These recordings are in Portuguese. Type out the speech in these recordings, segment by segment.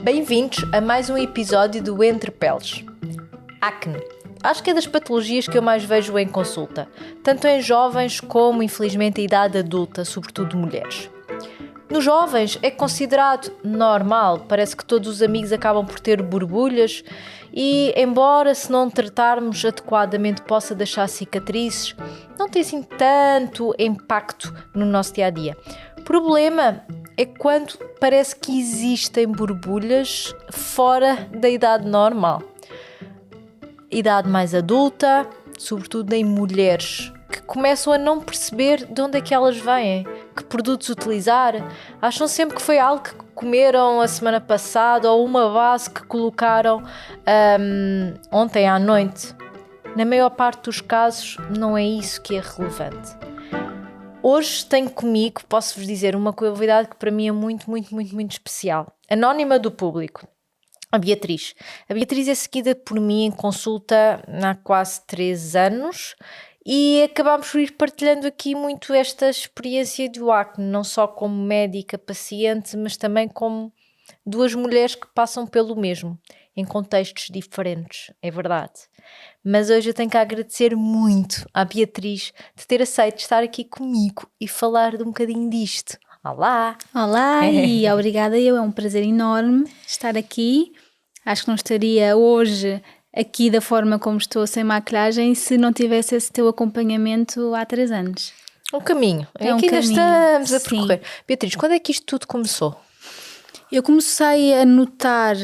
Bem-vindos a mais um episódio do Entre Peles. Acne. Acho que é das patologias que eu mais vejo em consulta, tanto em jovens como, infelizmente, em idade adulta, sobretudo mulheres. Nos jovens é considerado normal, parece que todos os amigos acabam por ter borbulhas e, embora se não tratarmos adequadamente possa deixar cicatrizes, não tem assim tanto impacto no nosso dia-a-dia. O problema é quando parece que existem borbulhas fora da idade normal. Idade mais adulta, sobretudo em mulheres, que começam a não perceber de onde é que elas vêm, que produtos utilizar, acham sempre que foi algo que comeram a semana passada ou uma base que colocaram ontem à noite. Na maior parte dos casos não é isso que é relevante. Hoje tenho comigo, posso-vos dizer, uma convidada que para mim é muito especial, anónima do público. A Beatriz. A Beatriz é seguida por mim em consulta há quase 3 anos e acabámos por ir partilhando aqui muito esta experiência do acne, não só como médica, paciente, mas também como duas mulheres que passam pelo mesmo, em contextos diferentes, é verdade. Mas hoje eu tenho que agradecer muito à Beatriz de ter aceito estar aqui comigo e falar de um bocadinho disto. Olá! Olá e obrigada, é um prazer enorme estar aqui. Acho que não estaria hoje aqui da forma como estou, sem maquilhagem, se não tivesse esse teu acompanhamento há 3 anos. Um caminho, É um aqui ainda caminho, estamos a percorrer. Sim. Beatriz, quando é que isto tudo começou? Eu comecei a notar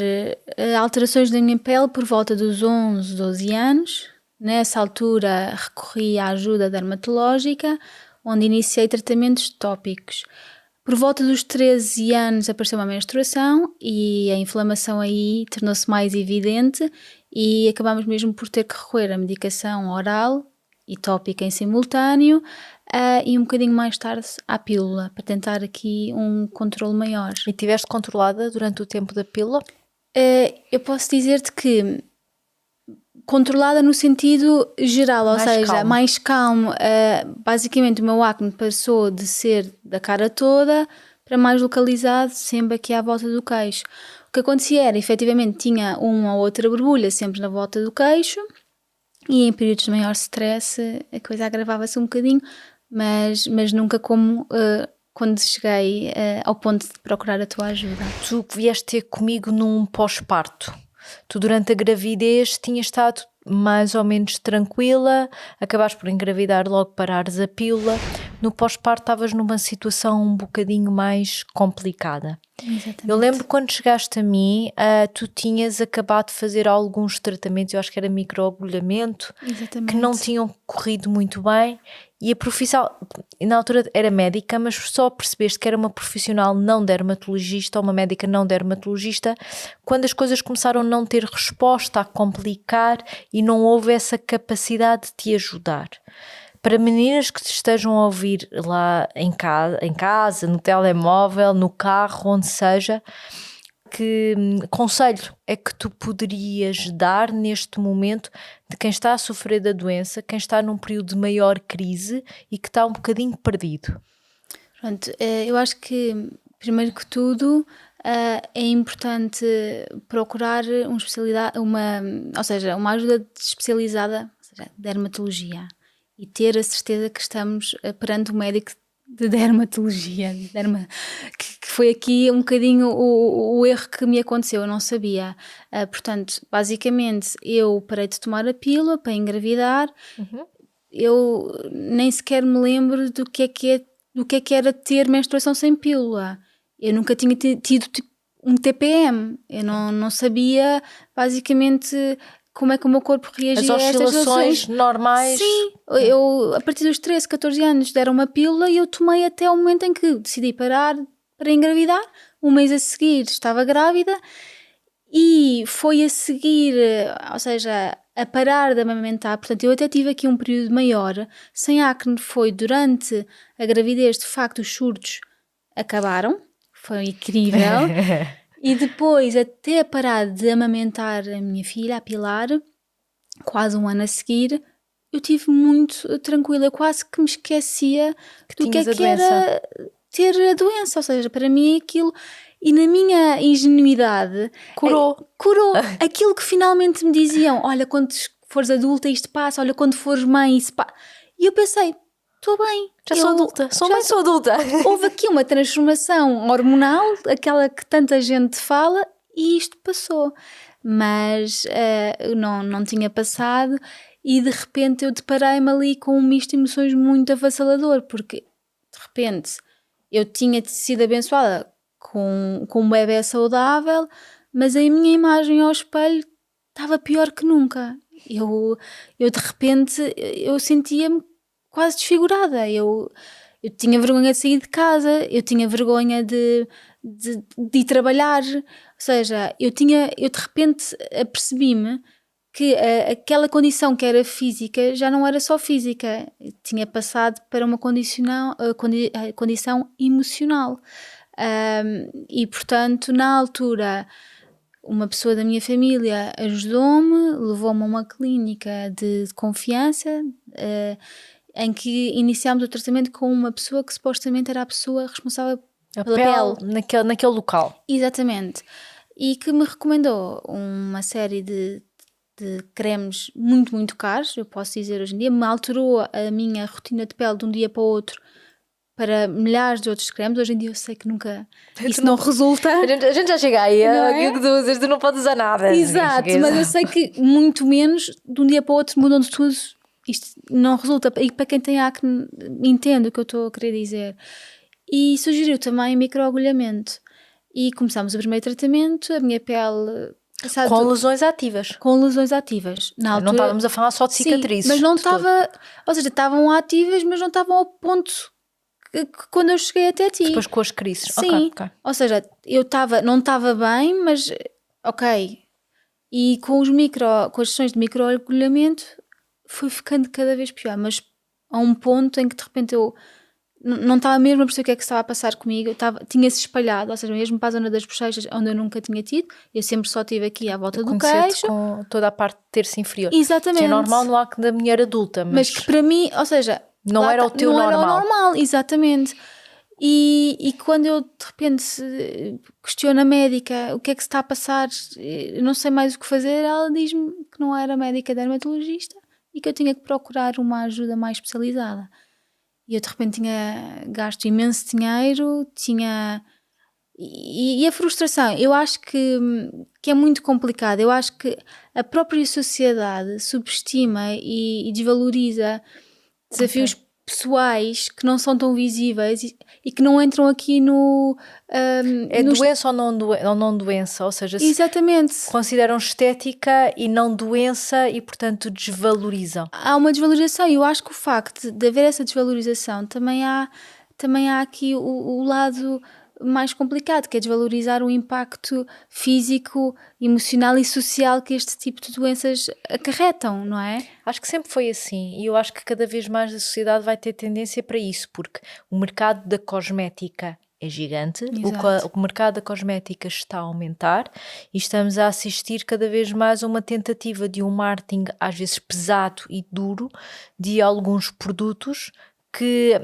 alterações na minha pele por volta dos 11, 12 anos. Nessa altura recorri à ajuda dermatológica, onde iniciei tratamentos tópicos. Por volta dos 13 anos apareceu uma menstruação e a inflamação aí tornou-se mais evidente e acabámos mesmo por ter que recorrer à medicação oral e tópica em simultâneo e um bocadinho mais tarde à pílula, para tentar aqui um controle maior. E tiveste controlada durante o tempo da pílula? Eu posso dizer-te que controlada no sentido geral, ou seja, mais calmo. Basicamente o meu acne passou de ser da cara toda para mais localizado, sempre aqui à volta do queixo. O que acontecia era, efetivamente, tinha uma ou outra borbulha sempre na volta do queixo e em períodos de maior stress a coisa agravava-se um bocadinho, mas nunca como quando cheguei ao ponto de procurar a tua ajuda. Tu vieste ter comigo num pós-parto. Tu durante a gravidez tinhas estado mais ou menos tranquila, acabaste por engravidar, logo parares a pílula. No pós-parto estavas numa situação um bocadinho mais complicada. Exatamente. Eu lembro quando chegaste a mim, tu tinhas acabado de fazer alguns tratamentos, eu acho que era microagulhamento, que não tinham corrido muito bem. E a profissional, na altura era médica, mas só percebeste que era uma profissional não dermatologista ou uma médica não dermatologista quando as coisas começaram a não ter resposta, a complicar e não houve essa capacidade de te ajudar. Para meninas que te estejam a ouvir lá em casa, no telemóvel, no carro, onde seja, que conselho é que tu poderias dar neste momento de quem está a sofrer da doença, quem está num período de maior crise e que está um bocadinho perdido? Pronto, eu acho que, primeiro que tudo, é importante procurar uma ajuda especializada, ou seja, dermatologia, e ter a certeza que estamos perante um médico de dermatologia, que foi aqui um bocadinho o erro que me aconteceu, eu não sabia. Portanto, basicamente, eu parei de tomar a pílula para engravidar. Eu nem sequer me lembro do que é era ter menstruação sem pílula. Eu nunca tinha tido um TPM, eu não sabia basicamente como é que o meu corpo reagia a estas oscilações normais. Sim, eu a partir dos 13, 14 anos deram uma pílula e eu tomei até o momento em que decidi parar para engravidar. Um mês a seguir estava grávida e foi a seguir, ou seja, a parar de amamentar. Portanto, eu até tive aqui um período maior sem acne. Foi durante a gravidez, de facto, os surtos acabaram, foi incrível. E depois, até parar de amamentar a minha filha, a Pilar, quase um ano a seguir, eu tive muito tranquila, quase que me esquecia do que era ter a doença. Ou seja, para mim aquilo, E na minha ingenuidade... Curou. Curou. Aquilo que finalmente me diziam, olha, quando fores adulta isto passa, olha, quando fores mãe isso passa. E eu pensei, estou bem. Já sou adulta. Sou adulta. Houve aqui uma transformação hormonal, aquela que tanta gente fala, e isto passou. Mas não tinha passado e de repente eu deparei-me ali com um misto de emoções muito avassalador, porque de repente eu tinha sido abençoada com um bebê saudável, mas a minha imagem ao espelho estava pior que nunca. Eu de repente eu sentia-me quase desfigurada. Eu tinha vergonha de sair de casa, eu tinha vergonha de ir trabalhar. Ou seja, eu de repente apercebi-me que aquela condição que era física já não era só física, tinha passado para uma condição emocional. E portanto, na altura, uma pessoa da minha família ajudou-me, levou-me a uma clínica de confiança, em que iniciámos o tratamento com uma pessoa que supostamente era a pessoa responsável pela pele. Naquele local. Exatamente. E que me recomendou uma série de cremes muito, muito caros, eu posso dizer hoje em dia, me alterou a minha rotina de pele de um dia para o outro para milhares de outros cremes. Hoje em dia eu sei que nunca isso não resulta. A gente já chega aí, tu não podes usar nada. Exato, mas eu sei que muito menos de um dia para o outro mudam de tudo. Isto não resulta. E para quem tem acne, entendo o que eu estou a querer dizer. E sugeriu também microagulhamento. E começámos o primeiro tratamento, a minha pele... Com lesões ativas. Com lesões ativas. Na altura, não estávamos a falar só de cicatrizes. Sim, mas não estava... Ou seja, estavam ativas, mas não estavam ao ponto que quando eu cheguei até ti. Depois com as crises. Sim. Okay. Ou seja, não estava bem, mas... Ok. E com as sessões de microagulhamento foi ficando cada vez pior. Mas a um ponto em que de repente eu... não estava mesmo a perceber o que é que estava a passar comigo. Tinha-se espalhado, ou seja, mesmo para a zona das bochechas, onde eu nunca tinha tido. Eu sempre só tive aqui à volta do queixo. Com toda a parte de terço inferior. Exatamente. Que é normal no acne da mulher adulta. Mas que para mim, ou seja... Não era o teu normal. Não era o normal, exatamente. E quando eu de repente questiono a médica o que é que se está a passar, eu não sei mais o que fazer, ela diz-me que não era médica dermatologista e que eu tinha que procurar uma ajuda mais especializada. E eu de repente tinha gasto imenso dinheiro, e a frustração, eu acho que é muito complicado. Eu acho que a própria sociedade subestima e desvaloriza desafios pessoais que não são tão visíveis e que não entram aqui no... doença ou não doença, ou seja, exatamente. Consideram estética e não doença e, portanto, desvalorizam. Há uma desvalorização e eu acho que o facto de haver essa desvalorização também há aqui o lado mais complicado, que é desvalorizar o impacto físico, emocional e social que este tipo de doenças acarretam, não é? Acho que sempre foi assim e eu acho que cada vez mais a sociedade vai ter tendência para isso, porque o mercado da cosmética é gigante, o mercado da cosmética está a aumentar e estamos a assistir cada vez mais a uma tentativa de um marketing às vezes pesado e duro de alguns produtos que,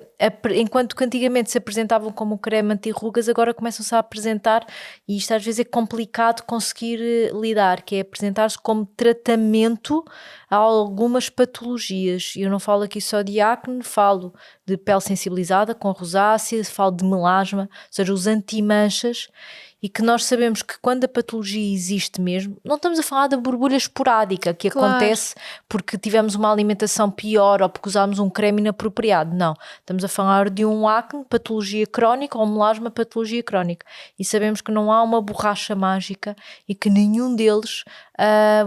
enquanto que antigamente se apresentavam como creme anti-rugas, agora começam-se a apresentar, e isto às vezes é complicado conseguir lidar, que é apresentar-se como tratamento a algumas patologias. Eu não falo aqui só de acne, falo de pele sensibilizada, com rosácea, falo de melasma, ou seja, os anti-manchas, e que nós sabemos que quando a patologia existe mesmo, não estamos a falar da borbulha esporádica que acontece porque tivemos uma alimentação pior ou porque usámos um creme inapropriado, não. Estamos a falar de um acne, patologia crónica, ou melasma, patologia crónica. E sabemos que não há uma borracha mágica e que nenhum deles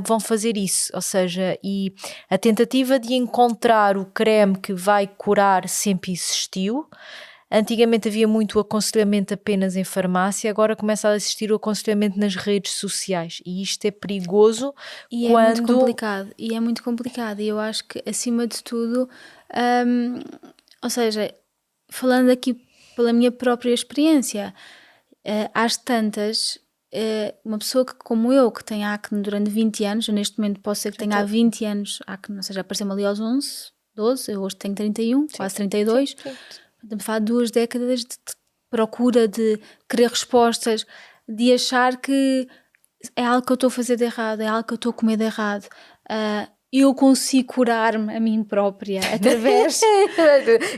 vão fazer isso. Ou seja, e a tentativa de encontrar o creme que vai curar sempre existiu. Antigamente havia muito aconselhamento apenas em farmácia, agora começa a existir o aconselhamento nas redes sociais e isto é perigoso e é muito complicado e eu acho que acima de tudo, ou seja, falando aqui pela minha própria experiência, às tantas, uma pessoa que, como eu, que tem acne durante 20 anos, eu neste momento posso ser que tenha há 20 anos acne, ou seja, apareceu-me ali aos 11, 12, eu hoje tenho 31, quase 32, estamos a falar de 2 décadas procura de querer respostas, de achar que é algo que eu estou a fazer de errado, é algo que eu estou a comer de errado. Eu consigo curar-me a mim própria através...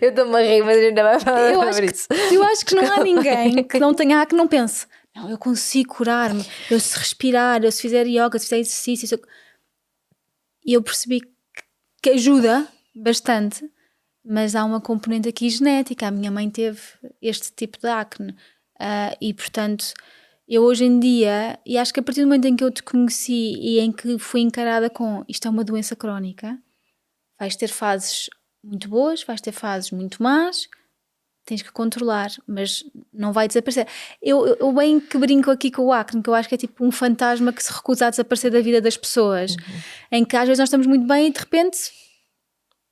Eu estou-me a rir, mas ainda vai falar eu sobre isso. acho que não há ninguém que não tenha que não pense, não, eu consigo curar-me, eu se respirar, eu se fizer yoga, se fizer exercício, e eu percebi que ajuda bastante, mas há uma componente aqui genética. A minha mãe teve este tipo de acne, e portanto eu hoje em dia, e acho que a partir do momento em que eu te conheci e em que fui encarada com isto é uma doença crónica, vais ter fases muito boas, vais ter fases muito más, tens que controlar, mas não vai desaparecer. Eu bem que brinco aqui com o acne, que eu acho que é tipo um fantasma que se recusa a desaparecer da vida das pessoas, em que às vezes nós estamos muito bem e de repente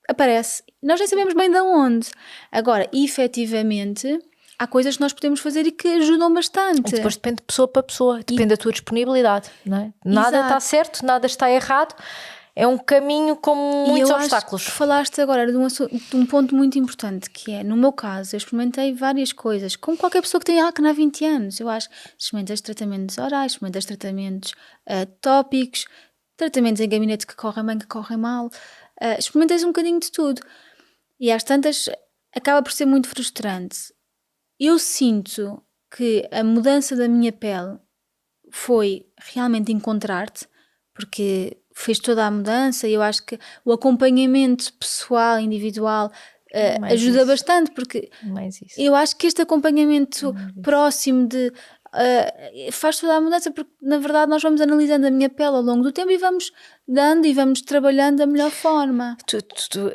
aparece. Nós nem sabemos bem de onde. Agora, efetivamente, há coisas que nós podemos fazer e que ajudam bastante. E depois depende de pessoa para pessoa, depende da tua disponibilidade, não é? Nada está certo, nada está errado. É um caminho com muitos obstáculos. Acho que falaste agora de um ponto muito importante, que é, no meu caso, eu experimentei várias coisas, como qualquer pessoa que tem acne há 20 anos. Eu acho que experimentas tratamentos orais, experimentas tratamentos tópicos, tratamentos em gabinete que correm bem, que correm mal, experimentas um bocadinho de tudo. E às tantas, acaba por ser muito frustrante. Eu sinto que a mudança da minha pele foi realmente encontrar-te, porque fez toda a mudança, e eu acho que o acompanhamento pessoal, individual, ajuda bastante, porque eu acho que este acompanhamento próximo faz toda a mudança, porque na verdade nós vamos analisando a minha pele ao longo do tempo e vamos dando e vamos trabalhando da melhor forma.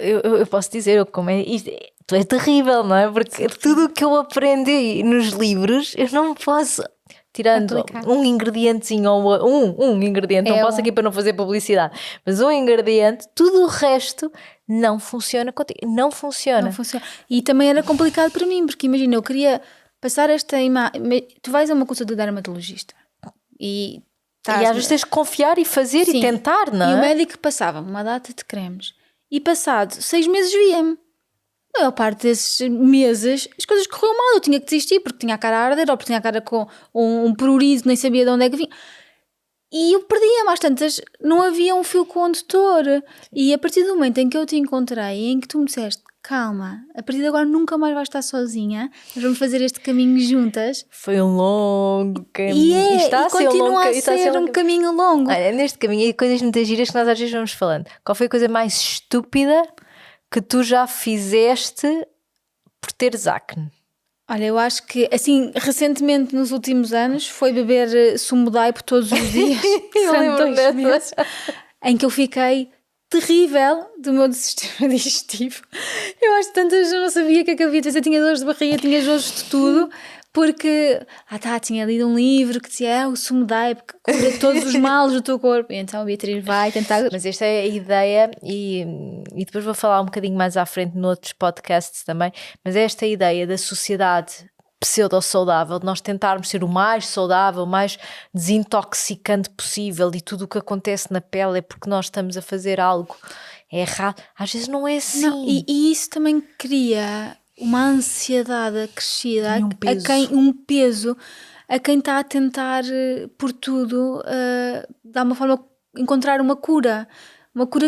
Eu posso dizer, tu és terrível, não é? Porque tudo o que eu aprendi nos livros, eu não posso... Tirando um ingredientezinho ou um ingrediente, não posso aqui para não fazer publicidade, mas um ingrediente, tudo o resto não funciona contigo. Não funciona. E também era complicado para mim, porque imagina, eu queria passar esta imagem. Tu vais a uma consulta de dermatologista e às vezes tens de confiar e fazer. Sim. E tentar, não é? E o médico passava-me uma data de cremes e passado 6 meses via-me. A maior parte desses meses as coisas correram mal, eu tinha que desistir porque tinha a cara a arder ou porque tinha a cara com um prurido, nem sabia de onde é que vinha. E eu perdia-me, às tantas, não havia um fio condutor. E a partir do momento em que eu te encontrei, em que tu me disseste, calma, a partir de agora nunca mais vais estar sozinha, nós vamos fazer este caminho juntas. Foi um longo caminho. E continua a ser um caminho longo. Olha, neste caminho, e coisas muitas giras que nós às vezes vamos falando. Qual foi a coisa mais estúpida que tu já fizeste por teres acne? Olha, eu acho que, assim, recentemente, nos últimos anos, foi beber sumo de aipo todos os dias, durante 2 meses, em que eu fiquei terrível do meu sistema digestivo. Eu acho que tantas eu não sabia o que é que havia de fazer, tinha dores de barriga, tinha dores de tudo, porque, tinha lido um livro que dizia, o sumo de aipo que cura todos os males do teu corpo. E então a Beatriz vai tentar... Mas esta é a ideia, e depois vou falar um bocadinho mais à frente noutros podcasts também, mas esta ideia da sociedade pseudo-saudável, de nós tentarmos ser o mais saudável, o mais desintoxicante possível, e tudo o que acontece na pele é porque nós estamos a fazer algo errado. Às vezes não é assim. Não, e isso também cria uma ansiedade acrescida, um peso a quem está a tentar por tudo de alguma forma encontrar uma cura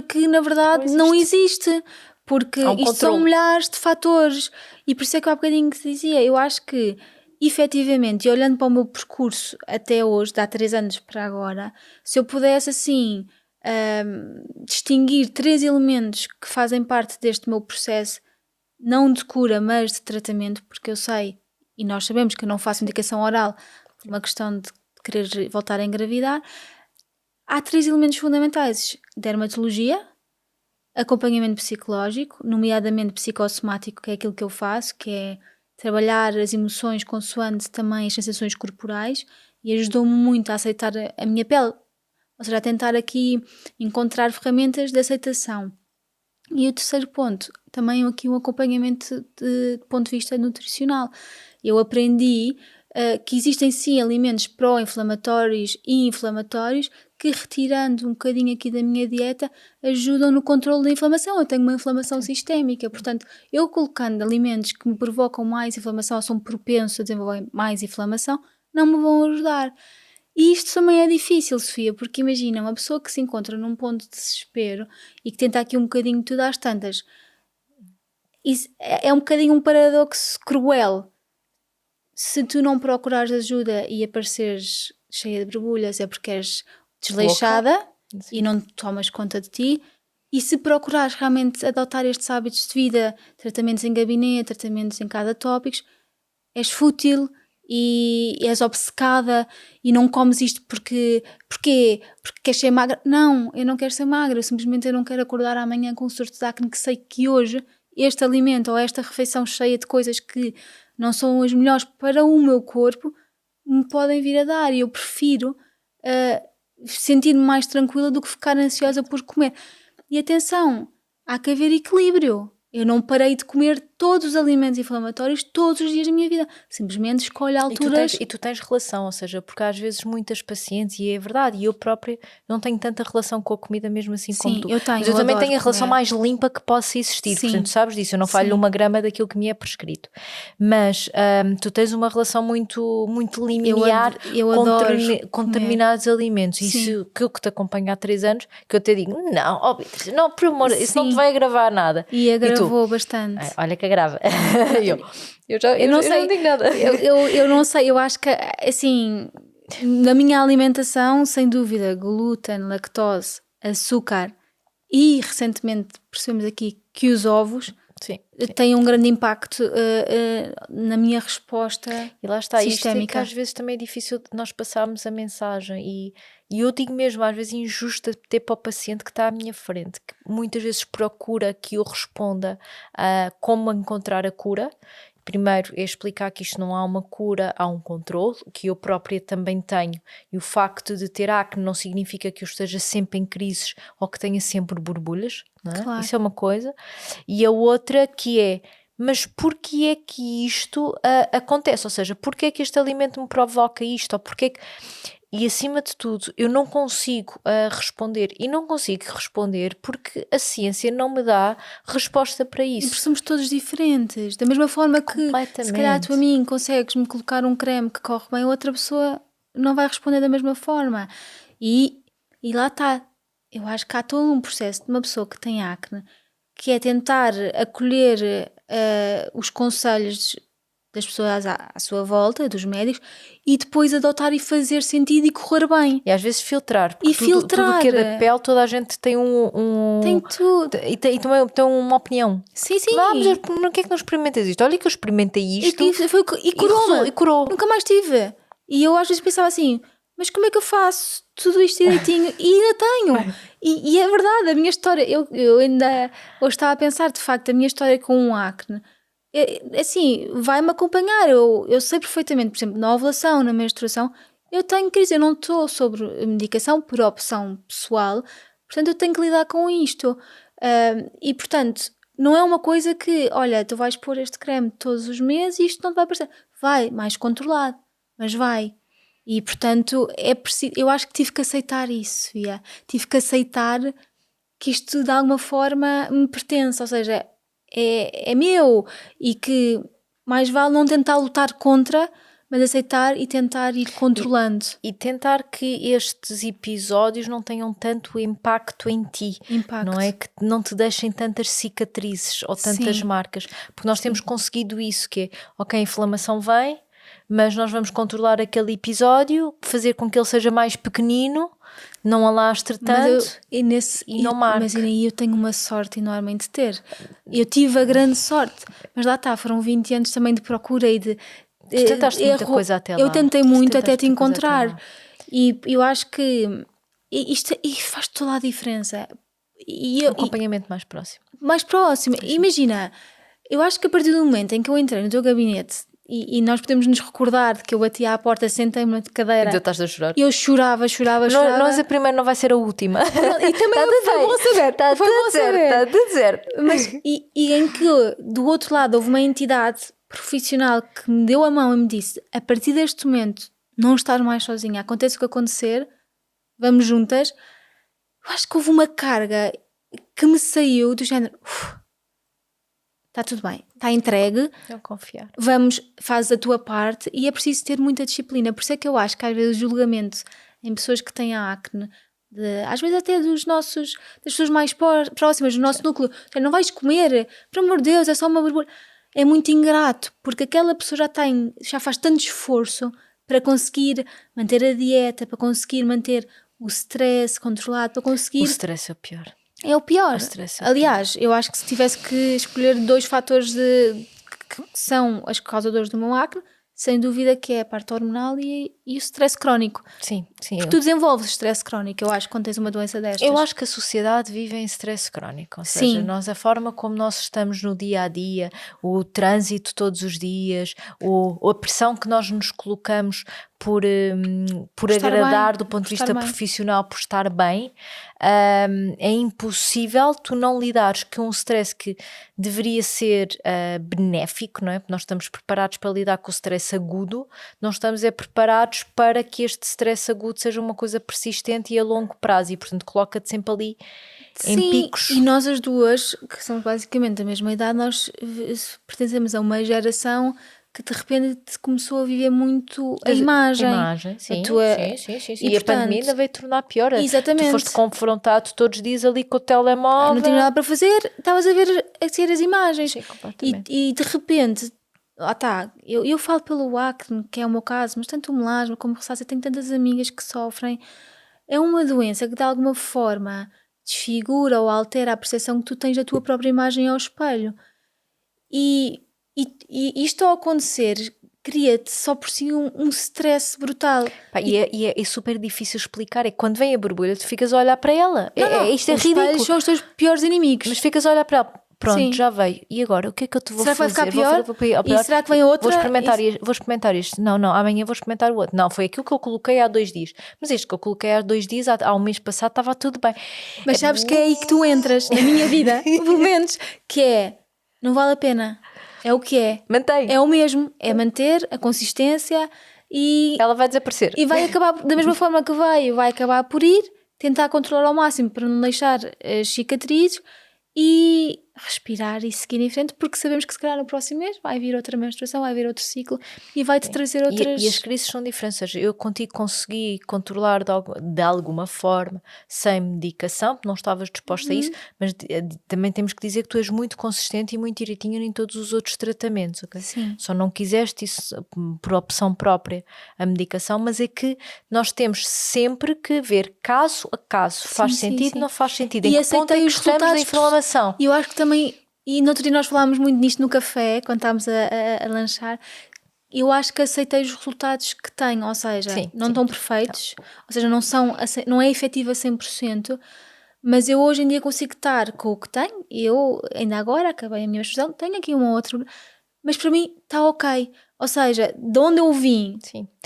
que na verdade não existe, porque isto são milhares de fatores. E por isso é que há bocadinho que te dizia, eu acho que efetivamente, e olhando para o meu percurso até hoje, de há 3 anos para agora, se eu pudesse assim distinguir 3 elementos que fazem parte deste meu processo, não de cura, mas de tratamento, porque eu sei, e nós sabemos que eu não faço medicação oral, uma questão de querer voltar a engravidar, há 3 elementos fundamentais: dermatologia, acompanhamento psicológico, nomeadamente psicossomático, que é aquilo que eu faço, que é trabalhar as emoções consoante também as sensações corporais, e ajudou-me muito a aceitar a minha pele, ou seja, a tentar aqui encontrar ferramentas de aceitação. E o terceiro ponto, também aqui um acompanhamento de ponto de vista nutricional. Eu aprendi que existem sim alimentos pró-inflamatórios e inflamatórios que retirando um bocadinho aqui da minha dieta ajudam no controle da inflamação. Eu tenho uma inflamação sistémica, portanto, eu colocando alimentos que me provocam mais inflamação ou são propensos a desenvolver mais inflamação, não me vão ajudar. E isto também é difícil, Sofia, porque imagina, uma pessoa que se encontra num ponto de desespero e que tenta aqui um bocadinho tudo às tantas, isso é um bocadinho um paradoxo cruel. Se tu não procurares ajuda e apareceres cheia de borbulhas é porque és desleixada e não tomas conta de ti. E se procurares realmente adotar estes hábitos de vida, tratamentos em gabinete, tratamentos em casa tópicos, és fútil e és obcecada e não comes isto porque queres ser magra. Não, eu não quero ser magra, eu não quero acordar amanhã com um surto de acne que sei que hoje este alimento ou esta refeição cheia de coisas que não são as melhores para o meu corpo me podem vir a dar, e eu prefiro sentir-me mais tranquila do que ficar ansiosa por comer. E atenção, há que haver equilíbrio. Eu não parei de comer todos os alimentos inflamatórios todos os dias da minha vida. Simplesmente escolho alturas. E tu tens relação, ou seja, porque às vezes muitas pacientes, e é verdade, e eu própria não tenho tanta relação com a comida mesmo assim como tu. Eu tenho, mas eu também tenho a relação comer. mais limpa que possa existir. Sim. Portanto, sabes disso, eu não falho uma grama daquilo que me é prescrito. Mas tu tens uma relação muito, muito limiar com determinados alimentos. Isso que eu que te acompanho há 3 anos, que eu te digo, não, por amor, isso não te vai agravar nada. E agravou bastante. Olha que agrava. eu não digo nada. Eu não sei, eu acho que assim, na minha alimentação, sem dúvida, glúten, lactose, açúcar e recentemente percebemos aqui que os ovos têm um grande impacto na minha resposta e lá está, sistémica. Isto é que às vezes também é difícil nós passarmos a mensagem e eu digo mesmo, às vezes injusto até para o paciente que está à minha frente, que muitas vezes procura que eu responda como encontrar a cura. Primeiro é explicar que isto não há uma cura, há um controle, que eu própria também tenho, e o facto de ter acne não significa que eu esteja sempre em crises ou que tenha sempre borbulhas, não é? Claro. Isso é uma coisa. E a outra que é, mas porquê é que isto acontece? Ou seja, porquê é que este alimento me provoca isto? Ou porquê que... E acima de tudo, eu não consigo responder. E não consigo responder porque a ciência não me dá resposta para isso. Porque somos todos diferentes. Da mesma forma que, se calhar tu a mim consegues-me colocar um creme que corre bem, outra pessoa não vai responder da mesma forma. E lá está. Eu acho que há todo um processo de uma pessoa que tem acne, que é tentar acolher os conselhos das pessoas à sua volta, dos médicos, e depois adotar e fazer sentido e correr bem. E às vezes filtrar. Porque tudo que é da pele, toda a gente tem tem tudo. E também tem uma opinião. Sim. Vamos, por que é que não experimentas isto? Olha que eu experimentei isto. E curou. Nunca mais tive. E eu às vezes pensava assim, mas como é que eu faço tudo isto direitinho? E ainda tenho. E é verdade, a minha história, eu ainda hoje estava a pensar, de facto, a minha história com um acne, assim, vai-me acompanhar. Eu sei perfeitamente, por exemplo, na ovulação, na menstruação, eu tenho crise, eu não estou sobre medicação por opção pessoal, portanto eu tenho que lidar com isto. E portanto, não é uma coisa que, olha, tu vais pôr este creme todos os meses e isto não te vai aparecer. Vai, mais controlado, mas vai. E portanto, é preciso, eu acho que tive que aceitar isso, Sofia. Tive que aceitar que isto de alguma forma me pertence, ou seja, é meu, e que mais vale não tentar lutar contra, mas aceitar e tentar ir controlando. E tentar que estes episódios não tenham tanto impacto em ti. Não é? Que não te deixem tantas cicatrizes ou tantas marcas. Porque nós temos conseguido isso, que é, ok, a inflamação vem, mas nós vamos controlar aquele episódio, fazer com que ele seja mais pequenino, não alastre tanto e não marque. Mas aí eu tenho uma sorte enorme de ter. Eu tive a grande sorte, mas lá está, foram 20 anos também de procura e de... Tu tentaste muita coisa até lá. Eu tentei muito até te encontrar. E eu acho que isto faz toda a diferença. Um acompanhamento mais próximo. Mais próximo. Imagina, eu acho que a partir do momento em que eu entrei no teu gabinete e nós podemos nos recordar de que eu batia à porta, sentei-me na cadeira. E tu estás a chorar. Eu chorava. Nós a primeira não vai ser a última. E também foi bom saber. Está tudo certo. Mas, e em que do outro lado houve uma entidade profissional que me deu a mão e me disse, a partir deste momento não estás mais sozinha, aconteça o que acontecer, vamos juntas. Eu acho que houve uma carga que me saiu do género, está tudo bem, está entregue, Não confiar. vamos, faz a tua parte, e é preciso ter muita disciplina. Por isso é que eu acho que às vezes o julgamento em pessoas que têm a acne, às vezes até das pessoas mais próximas do nosso núcleo, não vais comer, por amor de Deus, é só uma borbulha, é muito ingrato, porque aquela pessoa já faz tanto esforço para conseguir manter a dieta, para conseguir manter o stress controlado, para conseguir... O stress é o pior. É o pior. Aliás, eu acho que se tivesse que escolher 2 fatores que são as causadores do meu acne, sem dúvida que é a parte hormonal e o stress crónico. Sim. Porque tu desenvolves stress crónico, eu acho, quando tens uma doença destas. Eu acho que a sociedade vive em stress crónico. Ou seja, a forma como nós estamos no dia a dia, o trânsito todos os dias, a pressão que nós nos colocamos por agradar bem, do ponto de vista profissional, por estar bem, é impossível tu não lidares com um stress que deveria ser benéfico, não é? Porque nós estamos preparados para lidar com o stress agudo, não estamos preparados para que este stress agudo seja uma coisa persistente e a longo prazo, e portanto coloca-te sempre ali em picos. E nós as duas, que somos basicamente da mesma idade, nós pertencemos a uma geração que de repente começou a viver muito a imagem. Sim. E a pandemia ainda veio tornar pior. Exatamente. Tu foste confrontado todos os dias ali com o telemóvel. Não tinha nada para fazer, estavas a ver as imagens. Sim, completamente. E de repente, eu falo pelo acne, que é o meu caso, mas tanto o melasma como o rosácea, tenho tantas amigas que sofrem. É uma doença que de alguma forma desfigura ou altera a percepção que tu tens da tua própria imagem ao espelho. E isto ao acontecer cria-te só por si um stress brutal. E é super difícil explicar. É que quando vem a borbulha, tu ficas a olhar para ela. Isto é ridículo. São os teus piores inimigos. Mas ficas a olhar para ela. Pronto, já veio. E agora? O que é que eu te vou fazer? Será que vai ficar pior? E será que vem outra? Vou experimentar isto. Não, amanhã vou experimentar o outro. Não, foi aquilo que eu coloquei há 2 dias. Mas isto que eu coloquei há 2 dias, há um mês passado, estava tudo bem. Mas sabes que é aí que tu entras, na minha vida, pelo menos, que é, não vale a pena. É o que é. Mantém. É o mesmo. É manter a consistência e... Ela vai desaparecer. E vai acabar, da mesma forma que vai acabar por ir, tentar controlar ao máximo para não deixar as cicatrizes e respirar e seguir em frente, porque sabemos que se calhar no próximo mês vai vir outra menstruação, vai vir outro ciclo e vai-te trazer outras... E as crises são diferentes. Eu contigo consegui controlar de alguma forma, sem medicação, porque não estavas disposta a isso, mas também temos que dizer que tu és muito consistente e muito direitinha em todos os outros tratamentos, ok? Sim. Só não quiseste isso por opção própria, a medicação, mas é que nós temos sempre que ver caso a caso, faz sentido, não faz sentido, em que ponto é que estamos da inflamação. E eu acho que também, e no outro dia nós falámos muito nisto no café, quando estávamos a lanchar, eu acho que aceitei os resultados que tenho, ou seja, não estão perfeitos, ou seja, não é efetivo a 100%, mas eu hoje em dia consigo estar com o que tenho. Eu ainda agora acabei a minha menstruação, tenho aqui uma outra, mas para mim está ok. Ou seja, de onde eu vim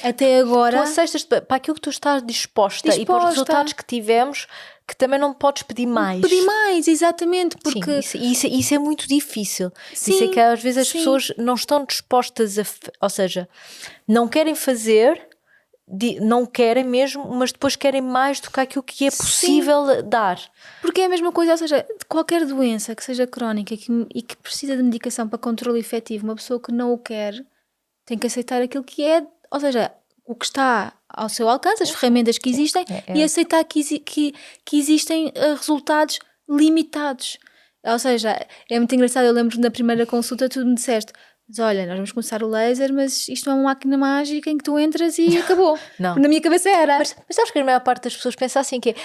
até agora... Tu aceitas para aquilo que tu estás disposta e para os resultados que tivemos, que também não podes pedir mais. Pedir mais, exatamente, porque... Sim, isso é muito difícil. Sim, isso é que às vezes as pessoas não estão dispostas ou seja, não querem fazer, não querem mesmo, mas depois querem mais do que aquilo que é possível dar. Porque é a mesma coisa, ou seja, qualquer doença que seja crónica e que precisa de medicação para controle efetivo, uma pessoa que não o quer tem que aceitar aquilo que é, ou seja, o que está ao seu alcance, as ferramentas que existem, e aceitar que existem resultados limitados. Ou seja, é muito engraçado, eu lembro na primeira consulta tu me disseste, mas olha, nós vamos começar o laser, mas isto não é uma máquina mágica em que tu entras e acabou. Não. Na minha cabeça era. Mas sabes que a maior parte das pessoas pensa assim, que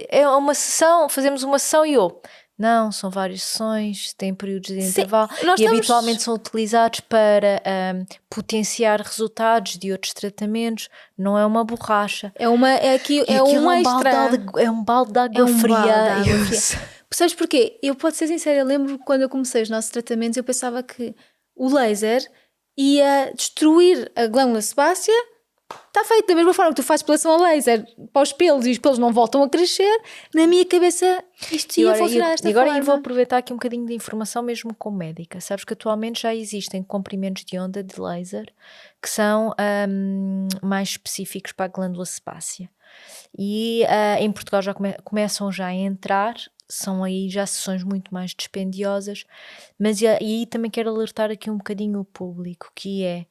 é uma sessão, fazemos uma sessão e não, são várias sessões, têm períodos de intervalo habitualmente são utilizados para potenciar resultados de outros tratamentos. Não é uma borracha. É um balde de água fria. Sabes porquê? Eu posso ser sincera, eu lembro quando eu comecei os nossos tratamentos, eu pensava que o laser ia destruir a glândula sebácea. Está feito da mesma forma que tu fazes depilação a laser para os pelos e os pelos não voltam a crescer. Na minha cabeça isto ia funcionar desta forma. Agora eu vou aproveitar aqui um bocadinho de informação mesmo como médica. Sabes que atualmente já existem comprimentos de onda de laser que são mais específicos para a glândula sebácea. E em Portugal já começam já a entrar, são aí já sessões muito mais dispendiosas, mas e aí também quero alertar aqui um bocadinho o público, que é,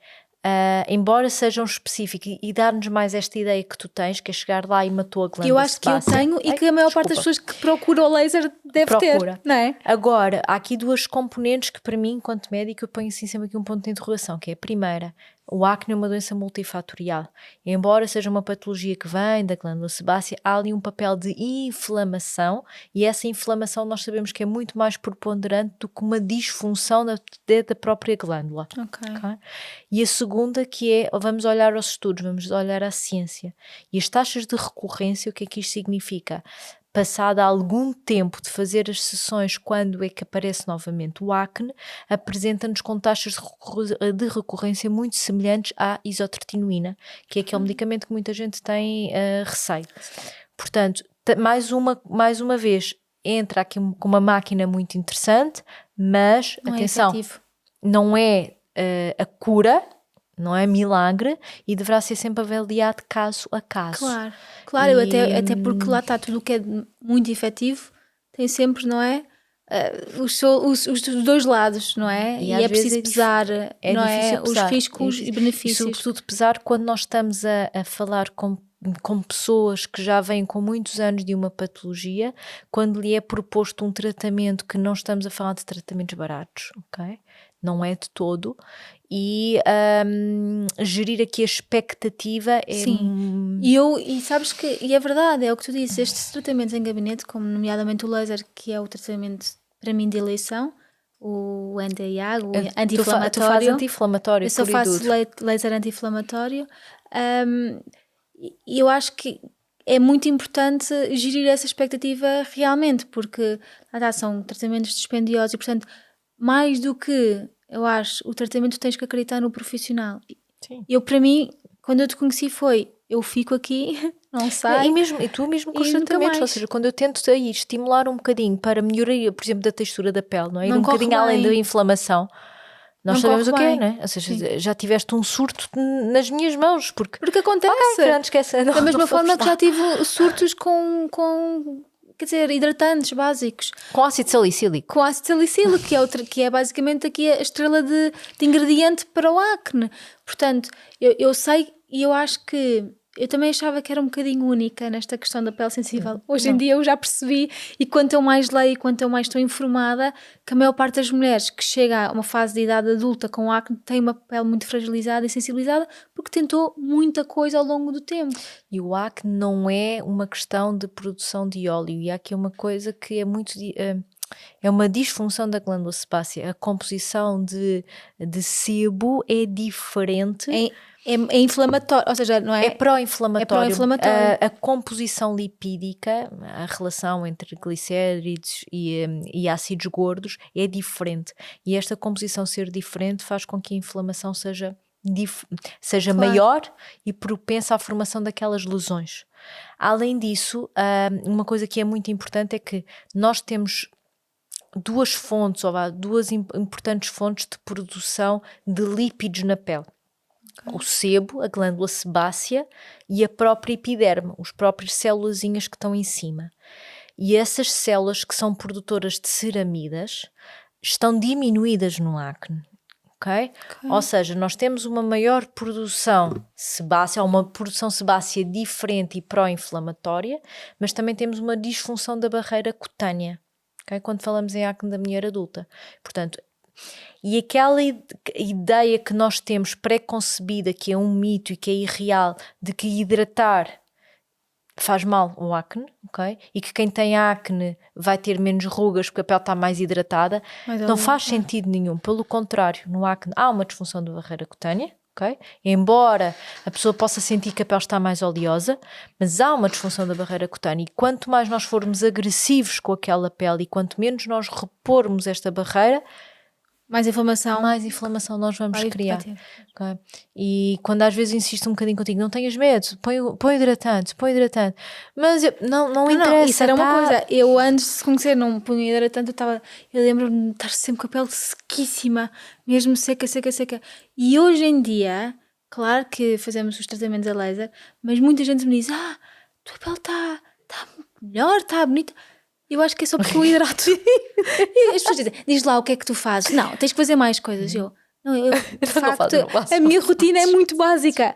embora sejam específicos e dar-nos mais esta ideia que tu tens, que é chegar lá e matou a glândula Que eu acho que eu sebácea. tenho e que a maior parte das pessoas que procuram o laser deve ter, não é? Agora, há aqui duas componentes que para mim, enquanto médico, eu ponho assim sempre aqui um ponto de interrogação, que é a primeira, o acne é uma doença multifatorial. Embora seja uma patologia que vem da glândula sebácea, há ali um papel de inflamação e essa inflamação nós sabemos que é muito mais preponderante do que uma disfunção da própria glândula. Ok. E a segunda que é, vamos olhar aos estudos, vamos olhar à ciência. E as taxas de recorrência, o que é que isto significa? Passado algum tempo de fazer as sessões, quando é que aparece novamente o acne, apresenta-nos com taxas de recorrência muito semelhantes à isotretinoína, que é aquele medicamento que muita gente tem receio. Portanto, mais uma vez, entra aqui com uma máquina muito interessante, mas, Não atenção, é efetivo. não é a cura, não é milagre e deverá ser sempre avaliado caso a caso. Claro, até porque lá está tudo o que é muito efetivo, tem sempre, não é? Os dois lados, não é? E é preciso pesar, não é? Os riscos e benefícios. E sobretudo pesar quando nós estamos a falar com pessoas que já vêm com muitos anos de uma patologia, quando lhe é proposto um tratamento, que não estamos a falar de tratamentos baratos, ok? Não é de todo, e gerir aqui a expectativa é... Sim, e sabes que, e é verdade, é o que tu dizes, estes tratamentos em gabinete, como nomeadamente o laser, que é o tratamento para mim de eleição, o NDA, o anti-inflamatório. Tu fazes anti-inflamatório, eu só faço laser anti-inflamatório, e eu acho que é muito importante gerir essa expectativa realmente, porque são tratamentos dispendiosos e, portanto, mais do que, eu acho, o tratamento, tens que acreditar no profissional. Sim. Eu, para mim, quando eu te conheci foi, eu fico aqui, não saio. E tu mesmo com os tratamentos, ou seja, quando eu tento aí estimular um bocadinho para melhorar, por exemplo, da textura da pele, não é? Ir um bocadinho além da inflamação, nós sabemos o que é, não é? Ou seja, já tiveste um surto nas minhas mãos, porque acontece. Não esquece, da mesma forma que já tive surtos com quer dizer, hidratantes básicos. Com ácido salicílico. Com ácido salicílico, que é basicamente aqui a estrela de ingrediente para o acne. Portanto, eu sei e eu acho que eu também achava que era um bocadinho única nesta questão da pele sensível. Hoje em dia eu já percebi, e quanto eu mais leio e quanto eu mais estou informada, que a maior parte das mulheres que chega a uma fase de idade adulta com acne tem uma pele muito fragilizada e sensibilizada porque tentou muita coisa ao longo do tempo. E o acne não é uma questão de produção de óleo, e há aqui uma coisa que é muito... é uma disfunção da glândula sebácea. A composição de sebo é diferente... É inflamatório, ou seja, não é? É pró-inflamatório. É A composição lipídica, a relação entre glicéridos e ácidos gordos é diferente. E esta composição ser diferente faz com que a inflamação seja maior e propensa à formação daquelas lesões. Além disso, uma coisa que é muito importante é que nós temos duas importantes fontes de produção de lípidos na pele. O sebo, a glândula sebácea e a própria epiderme, os próprios célulazinhas que estão em cima. E essas células que são produtoras de ceramidas estão diminuídas no acne. Okay? Ou seja, nós temos uma maior produção sebácea, uma produção sebácea diferente e pró-inflamatória, mas também temos uma disfunção da barreira cutânea, okay? Quando falamos em acne da mulher adulta. Portanto, e aquela ideia que nós temos pré-concebida, que é um mito e que é irreal, de que hidratar faz mal ao acne, ok? E que quem tem acne vai ter menos rugas porque a pele está mais hidratada, não faz sentido nenhum. Pelo contrário, no acne há uma disfunção da barreira cutânea, ok? Embora a pessoa possa sentir que a pele está mais oleosa, mas há uma disfunção da barreira cutânea, e quanto mais nós formos agressivos com aquela pele e quanto menos nós repormos esta barreira, mais inflamação nós vamos criar. Okay? E quando às vezes insisto um bocadinho contigo, não tenhas medo, põe hidratante. Mas não interessa. Isso era uma coisa. Eu antes de conhecer não punha hidratante, eu lembro-me de estar sempre com a pele sequíssima, mesmo seca. E hoje em dia, claro que fazemos os tratamentos a laser, mas muita gente me diz, tua pele está melhor, está bonita. Eu acho que é só porque eu hidrato. E as pessoas dizem, diz lá o que é que tu fazes. Não, tens que fazer mais coisas. Eu de facto, a minha rotina é muito básica.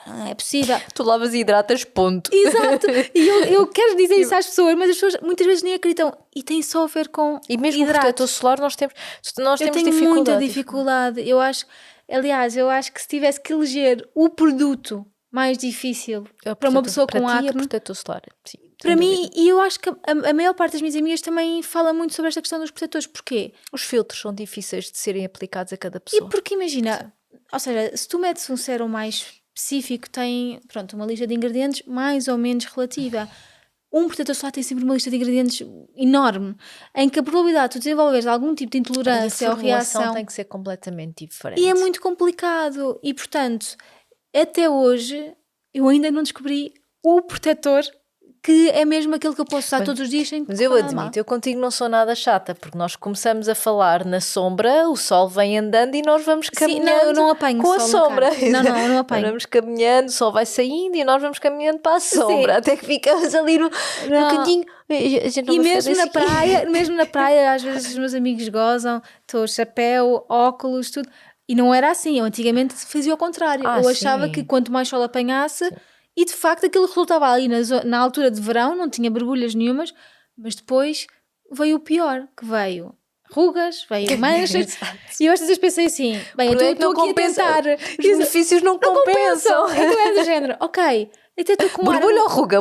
Não é possível. Tu lavas e hidratas, ponto. Exato. E eu quero dizer isso às pessoas, mas as pessoas muitas vezes nem acreditam. E tem só a ver com e mesmo hidratos. o protetor solar nós temos eu tenho muita dificuldade. Eu acho que se tivesse que eleger o produto mais difícil para uma pessoa com acne, é protetor solar. Sim, para mim, e eu acho que a maior parte das minhas amigas também fala muito sobre esta questão dos protetores. Porquê? Os filtros são difíceis de serem aplicados a cada pessoa. E porque imagina, ou seja, se tu metes um sérum mais específico, tem, pronto, uma lista de ingredientes mais ou menos relativa. Um protetor solar tem sempre uma lista de ingredientes enorme, em que a probabilidade de tu desenvolveres algum tipo de intolerância ou reação tem que ser completamente diferente. E é muito complicado. E, portanto, até hoje, eu ainda não descobri o protetor que é mesmo aquele que eu posso usar todos os dias sem Mas eu admito, eu contigo não sou nada chata, porque nós começamos a falar na sombra, o sol vem andando e nós vamos caminhando. Sim, não, eu não apanho com a sombra. Não, eu não apanho. Nós vamos caminhando, o sol vai saindo e nós vamos caminhando para a sombra, até que ficamos ali no cantinho. E mesmo na praia, às vezes os meus amigos gozam, estou chapéu, óculos, tudo. E não era assim, eu antigamente fazia o contrário. Eu achava que quanto mais sol apanhasse... E de facto aquilo resultava ali na altura de verão, não tinha borbulhas nenhumas, mas depois veio o pior, que veio rugas, veio manchas. E eu às vezes pensei assim, bem, eu estou aqui a tentar. Os benefícios não compensam. Então é do género, ok, até estou com borbulha ou ruga.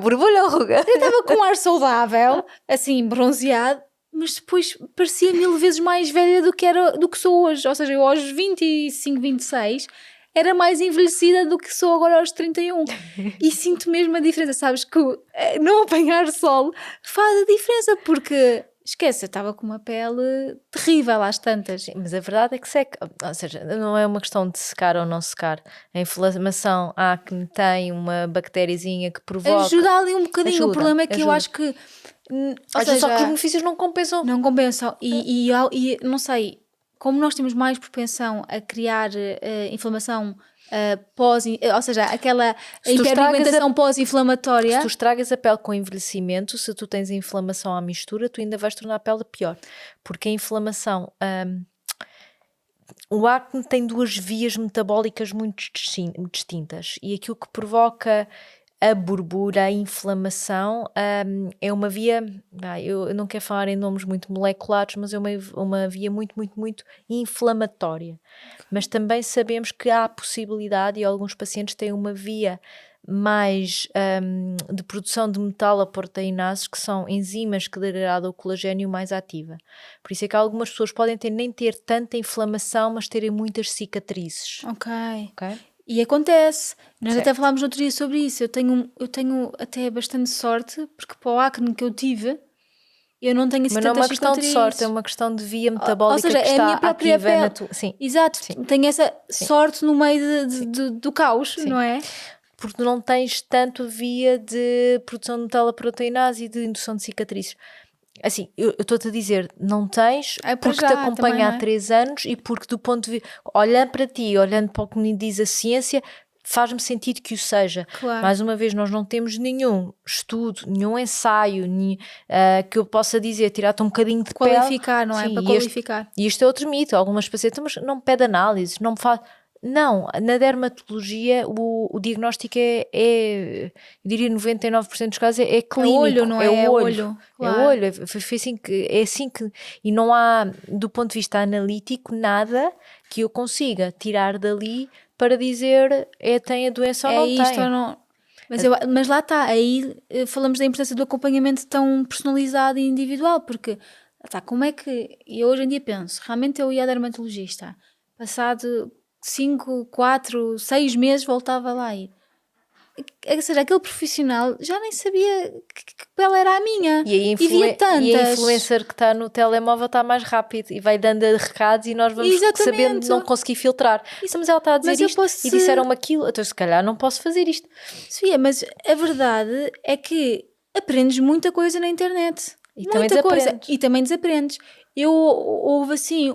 Eu estava com um ar saudável, assim, bronzeado, mas depois parecia 1000 vezes mais velha do que sou hoje. Ou seja, eu aos 25, 26... era mais envelhecida do que sou agora aos 31. E sinto mesmo a diferença, sabes, que não apanhar sol faz a diferença, porque, esquece, eu estava com uma pele terrível às tantas. Mas a verdade é que seca, ou seja, não é uma questão de secar ou não secar. A inflamação, a acne tem uma bactériazinha que provoca... Ajuda ali um bocadinho, o problema é que eu acho que... Ou seja, só que os benefícios não compensam. Não compensam, e não sei... Como nós temos mais propensão a criar inflamação ou seja, aquela hiperpigmentação pós-inflamatória... Se tu estragas a pele com envelhecimento, se tu tens a inflamação à mistura, tu ainda vais tornar a pele pior. Porque a inflamação... o acne tem 2 vias metabólicas muito distintas. E aquilo que provoca... a borbura, a inflamação é uma via, eu não quero falar em nomes muito moleculares, mas é uma via muito, muito, muito inflamatória. Mas também sabemos que há a possibilidade, e alguns pacientes têm uma via mais de produção de metalaproteinases, que são enzimas que degradam o colagênio mais ativa. Por isso é que algumas pessoas podem nem ter tanta inflamação, mas terem muitas cicatrizes. Ok. E acontece, nós até falámos no outro dia sobre isso. Eu tenho até bastante sorte, porque para o acne que eu tive, eu não tenho assim tantas cicatrizes. Mas não é uma questão de sorte, é uma questão de via metabólica, ou seja, que está a minha própria ativa pele. Sim. Exato, sim. Tenho essa sorte no meio do caos, não é? Porque não tens tanto via de produção de metalaproteinase e de indução de cicatrizes. Assim, eu estou-te a dizer, não tens, porque te acompanha há 3 anos e porque do ponto de vista, olhando para ti, olhando para o que me diz a ciência, faz-me sentido que o seja. Claro. Mais uma vez, nós não temos nenhum estudo, nenhum ensaio que eu possa dizer, tirar-te um bocadinho de qualificar, pele. Não é? Para qualificar. E isto é outro mito. Algumas pacientes, mas não me pede análise, não me faz... Não, na dermatologia o diagnóstico eu diria 99% dos casos é clínico. É olho, não é? É o olho. Claro. É o olho. É assim que... E não há, do ponto de vista analítico, nada que eu consiga tirar dali para dizer tem a doença ou não tem. Ou não... Mas lá está, aí falamos da importância do acompanhamento tão personalizado e individual, porque como é que... E eu hoje em dia penso, realmente eu ia à dermatologista, passado 5, 4, 6 meses voltava lá a ir. Ou seja, aquele profissional já nem sabia que pele era a minha. E via tantas. E a influencer que está no telemóvel está mais rápido e vai dando recados e nós vamos sabendo não conseguir filtrar. Mas ela está a dizer isto e disseram-me aquilo, então se calhar não posso fazer isto. Sofia, mas a verdade é que aprendes muita coisa na internet. E também desaprendes. Houve assim...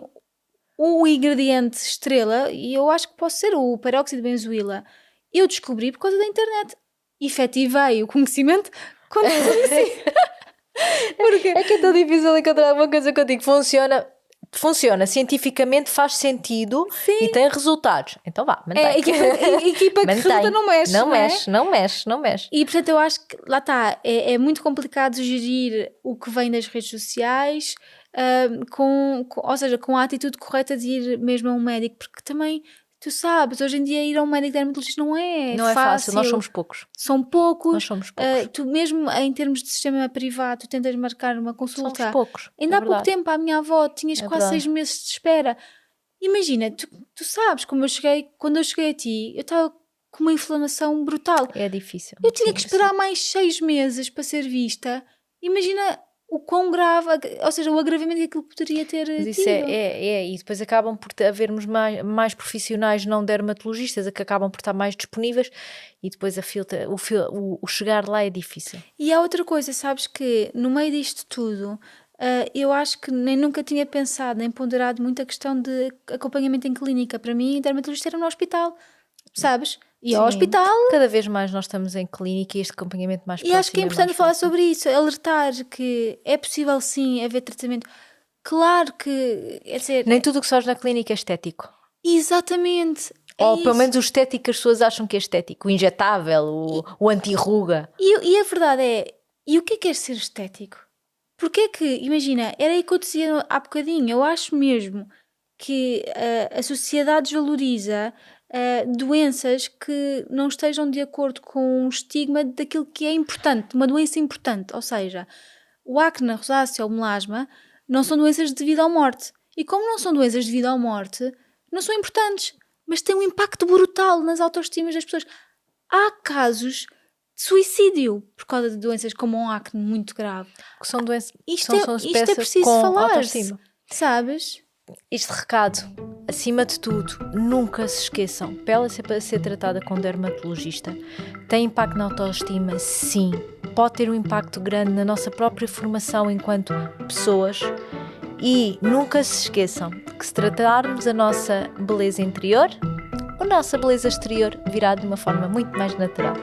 o ingrediente estrela, e eu acho que pode ser o peróxido de benzoíla, eu descobri por causa da internet. efetivei o conhecimento quando conheci. Porque É que é tão difícil encontrar uma coisa que eu digo funciona, cientificamente faz sentido e tem resultados. Então vá, mantém. a equipa que resulta não mexe. Não mexe. E portanto eu acho que, lá está, é muito complicado gerir o que vem das redes sociais, ou seja, com a atitude correta de ir mesmo a um médico, porque também, tu sabes, hoje em dia ir a um médico dermatologista não é fácil, nós somos poucos. São poucos. Nós somos poucos. Tu mesmo em termos de sistema privado, tu tentas marcar uma consulta. Somos poucos. Ainda há pouco tempo, a minha avó, tinhas quase 6 meses de espera. Imagina, tu sabes, quando eu cheguei a ti, eu estava com uma inflamação brutal. É difícil. Eu tinha que esperar mais 6 meses para ser vista. Imagina o quão grave, ou seja, o agravamento que aquilo poderia ter Mas isso tido. E depois acabam por havermos mais profissionais não dermatologistas que acabam por estar mais disponíveis e depois o chegar lá é difícil. E há outra coisa, sabes que no meio disto tudo, eu acho que nem nunca tinha pensado nem ponderado muito a questão de acompanhamento em clínica. Para mim, dermatologista era no hospital, sabes? E ao hospital... Cada vez mais nós estamos em clínica e este acompanhamento mais próximo. E acho que é importante falar sobre isso, alertar que é possível sim haver tratamento. Claro que... Nem tudo o que se faz na clínica é estético. Exatamente. Ou pelo menos o estético as pessoas acham que é estético. O injetável, o anti-ruga. E a verdade é... E o que é ser estético? Porque é que, imagina, era aí que eu dizia há bocadinho, eu acho mesmo que a sociedade desvaloriza doenças que não estejam de acordo com o estigma daquilo que é importante, uma doença importante. Ou seja, o acne, a rosácea ou o melasma não são doenças de vida ou morte. E como não são doenças de vida ou morte, não são importantes, mas têm um impacto brutal nas autoestimas das pessoas. Há casos de suicídio por causa de doenças como um acne muito grave. Que são doenças, isto é preciso falar, sabes? Este recado, acima de tudo, nunca se esqueçam, pele é sempre a ser tratada com um dermatologista. Tem impacto na autoestima? Sim. Pode ter um impacto grande na nossa própria formação enquanto pessoas. E nunca se esqueçam de que se tratarmos a nossa beleza interior, a nossa beleza exterior virá de uma forma muito mais natural.